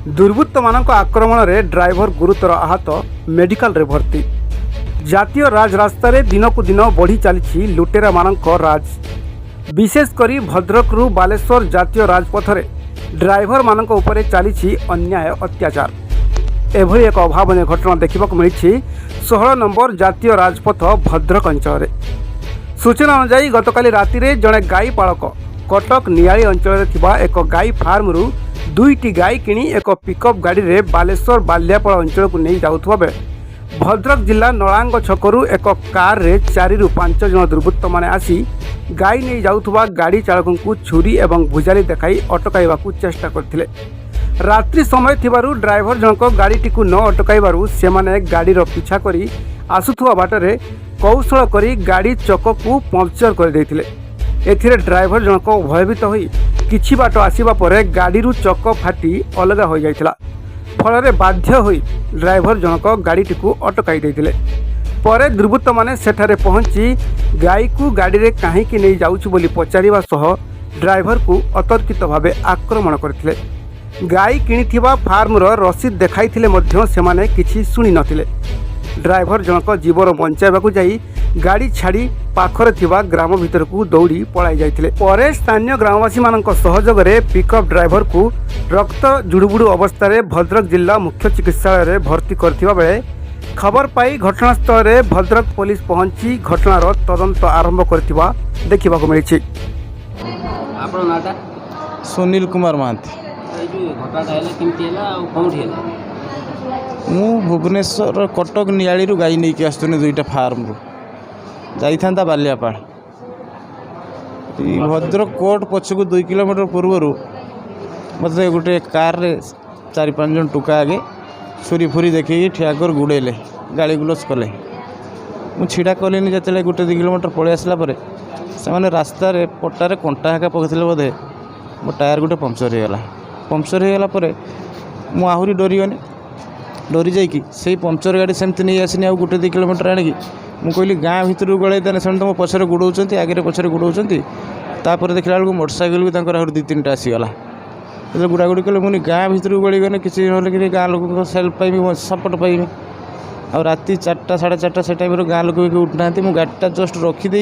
दुर्बृत्त मानक आक्रमण में ड्राइवर गुरुतर आहत मेडिकल रे भर्ती। जातीय राजरास्तार दिनकू दिन बढ़ी चली लुटेरा मानक राज। विशेषकर भद्रक रु बालेश्वर जातीय राजपथ रे ड्राइवर मानक उपरे चली अन्याय अत्याचार। एभली एक अभावन घटना देखा मिली 16 नंबर जातीय राजपथ भद्रक अंचल। सूचना अनुसार गतकाली राति रे जड़े गाई पालक कटक नियाली अंचल एक गाई फार्म रु 2टी गाई किणी एक पिकअप गाड़ी रे बालेश्वर बाल्यापाल अंचल को नहीं जाउथबा बेले भद्रक जिला नलांग छकरू एक कार रे 4 रु 5 जन दुर्बृत्त माने आसी गाई नहीं जाउथबा गाड़ी चालक को छुरी एवं भुजाली देखाई अटकाइबा को चेष्टा करथिले। रात्रि समय थिबारु ड्राइवर जनक गाड़ी टी न अटकाइबारु सेमाने गाड़ीर पीछा करी आसुथुवा बाटरे कौशल करी गाड़ी चक को पंक्चर कर देथिले। एथिरे ड्राइवर जनक भयभीत होई किछि बाट आसीबा परे गाड़ी चक फाटी अलग हो जाइथिला। फल बाध्य होई ड्राइवर जनक गाड़ी को अटकाई देथिले। परे दुर्बृत्त माने सेठारे पहुंची गाई को गाड़ी रे काहेकि नहीं जाउछु बोली पचारिबा सह ड्राइवर को अतर्कित भावे आक्रमण करथिले। गाई किणिथिबा फार्म रसीद देखाइथिले मध्य सेमाने किछि सुनि नथिले। ड्राइवर जनक जीवन बंचाइबाकू जाई गाड़ी छाड़ी पाखरे थिबा ग्राम भीतर को दौड़ी पलाई जाइथिले। परे स्थानीय ग्रामवासी मानक सहयोग रे पिकअप ड्राइवर को रक्त जुड़ुबुड़ू अवस्था रे भद्रक जिला मुख्य चिकित्सालय रे भर्ती करथिबा बेले खबर पाई घटनास्थल रे भद्रक पुलिस पहुंची घटनार तदंत आरंभ करथिबा देखिबाकू मिलिछि। आपन नाटा सुनील कुमार महांती। घटनाटा हेला केमती हेला आ कोउठी हेला? मु भुवनेश्वर कटक नियाली गाई नहीं कि आसुनी 2टा फार्म रु जाइथा बाल्यापाल भद्रक कोर्ट पछक 2 किलोमीटर पूर्वर मत गोटे कार रे 4-5 जन टुका आगे छुरी फुरी देखिए ठियाकर गुड़ेले गाड़ी गुलस कले। मु छिड़ा कलिनी जिते गोटे 2 किलोमीटर पलि आसला से रास्तार पट्टार कंटा हाका पकड़े बोधे मो टायर गोटे पंक्चर होगला मु आहरी डरीगनी डरी जाइकी से पंक्चर गाड़ी सेमती नहीं आसनी आ गोटे 2 किलोमीटर आणिकी मु कहली गाँ भितर गले देने से तुम पछरे गुड़ाऊँ आगे पछरे गुड़ाऊँ तापर देखला बेलू मोटरसाइकेल भी आहरी 2-3टा आसीगला जो गुड़ागुड़ी कले मुझे गाँ भितर गली गने किसी ना गाँ लोक सेल्फ पाइबी सपोर्ट पाइबी आ राति 4टा 4:30 से टाइम गाँ लोक भी उठना मुझे गाड़ीटा जस्ट रखीदे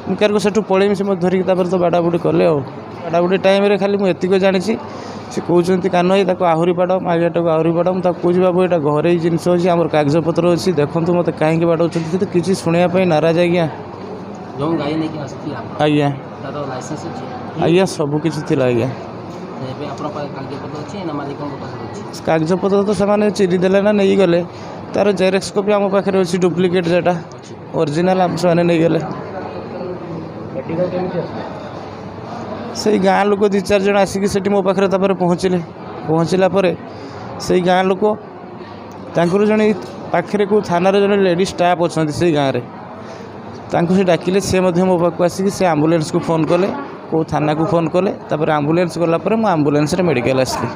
मुझे सेठू पलैमी से मत धरिकी तापर तो बाड़ाबुड़ी कले बाड़ाबुड़ी टाइम खाली मुझे एतिक जानी से कहते कान भाई आहरी बाड़ मागियाटा को आहरी बाड़ मुझे कौच बाबू यहाँ घरे जिनस अच्छी आम कागजपत्र अच्छी देखूँ मत कहीं बाड़ौं कि किसी शुणापी नाराज आज्ञा आज्ञा आज्ञा सबकि आज्ञा कागजपत्र तो से चिरीदेले ना नहीं गले तार जेरेक्स कॉपी आम पाखे अच्छी डुप्लिकेट जेटा ओरिजिनल आम से नहीं गले से गाँ लोक 2-4 जन आसिक से मो पाखे पहुँचला से गाँ लोक जड़े पाखे को थाना जड़े लेडीज स्टाफ अच्छा से गाँव में से डाकिले से मो पाक आसिक से आम्बुलेंस को फोन कले को थाना को फोन कले आम्बुलेंस गलापर मु आम्बुलेंस मेडिकल आसली।